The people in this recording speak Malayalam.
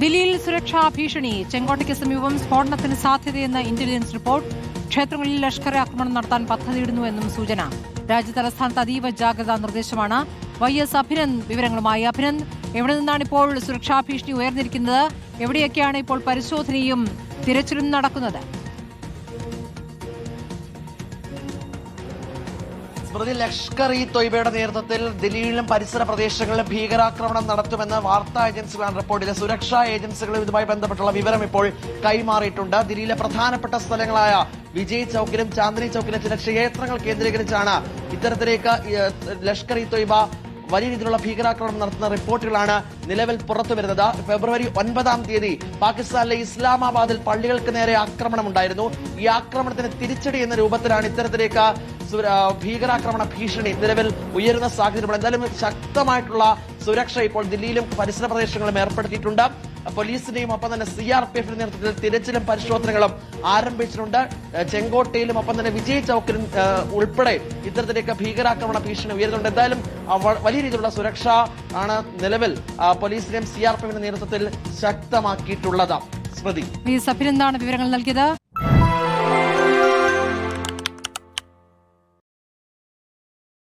ദില്ലിയിൽ സുരക്ഷാ ഭീഷണി. ചെങ്കോട്ടയ്ക്ക് സമീപം സ്ഫോടനത്തിന് സാധ്യതയെന്ന ഇന്റലിജൻസ് റിപ്പോർട്ട്. ക്ഷേത്രങ്ങളിൽ ലഷ്കർ ആക്രമണം നടത്താൻ പദ്ധതിയിടുന്നുവെന്നും സൂചന. രാജ്യതലസ്ഥാനത്ത് അതീവ ജാഗ്രതാ നിർദ്ദേശമാണ്. YS അഭിനന്ദ് വിവരങ്ങളുമായി. അഭിനന്ദ്, എവിടെ നിന്നാണ് ഇപ്പോൾ സുരക്ഷാ ഭീഷണി ഉയർന്നിരിക്കുന്നത്? എവിടെയൊക്കെയാണ് ഇപ്പോൾ പരിശോധനയും തിരച്ചിലും നടക്കുന്നത്? സ്മൃതി, ലഷ്കർ ഇ തൊയ്ബയുടെ നേതൃത്വത്തിൽ ദില്ലിയിലും പരിസര പ്രദേശങ്ങളിലും ഭീകരാക്രമണം നടത്തുമെന്ന് വാർത്താ ഏജൻസികളാണ് റിപ്പോർട്ട് ചെയ്തത്. സുരക്ഷാ ഏജൻസികളും ഇതുമായി ബന്ധപ്പെട്ടുള്ള വിവരം ഇപ്പോൾ കൈമാറിയിട്ടുണ്ട്. ദില്ലിയിലെ പ്രധാനപ്പെട്ട സ്ഥലങ്ങളായ വിജയ് ചൌക്കിലും ചാന്ദിനി ചൌക്കിലും ചില ക്ഷേത്രങ്ങൾ കേന്ദ്രീകരിച്ചാണ് ഇത്തരത്തിലേക്ക് ലഷ്കർ ഇ തൊയ്ബ വലിയ രീതിയിലുള്ള ഭീകരാക്രമണം നടത്തുന്ന റിപ്പോർട്ടുകളാണ് നിലവിൽ പുറത്തുവരുന്നത്. ഫെബ്രുവരി 9-ാം തീയതി പാകിസ്ഥാനിലെ ഇസ്ലാമാബാദിൽ പള്ളികൾക്ക് നേരെ ആക്രമണം ഉണ്ടായിരുന്നു. ഈ ആക്രമണത്തിന് തിരിച്ചടി എന്ന രൂപത്തിലാണ് ഇത്തരത്തിലേക്ക് ഭീകരാക്രമണ ഭീഷണി നിലവിൽ ഉയരുന്ന സാഹചര്യം. എന്തായാലും ശക്തമായിട്ടുള്ള സുരക്ഷ ഇപ്പോൾ ദില്ലിയിലും പരിസര പ്രദേശങ്ങളിലും ഏർപ്പെടുത്തിയിട്ടുണ്ട്. പോലീസിന്റെയും ഒപ്പം തന്നെ CRPF നേതൃത്വത്തിൽ തിരച്ചിലും പരിശോധനകളും ആരംഭിച്ചിട്ടുണ്ട്. ചെങ്കോട്ടയിലും ഒപ്പം തന്നെ വിജയ് ചൌക്കിലും ഉൾപ്പെടെ ഇത്തരത്തിലേക്ക് ഭീകരാക്രമണ ഭീഷണി ഉയരുന്നുണ്ട്. എന്തായാലും വലിയ രീതിയിലുള്ള സുരക്ഷ ആണ് നിലവിൽ പോലീസിന്റെയും CRPF നേതൃത്വത്തിൽ ശക്തമാക്കിയിട്ടുള്ളത്. സ്മൃതി, അഭിനന്ദാണ് വിവരങ്ങൾ നൽകിയത്.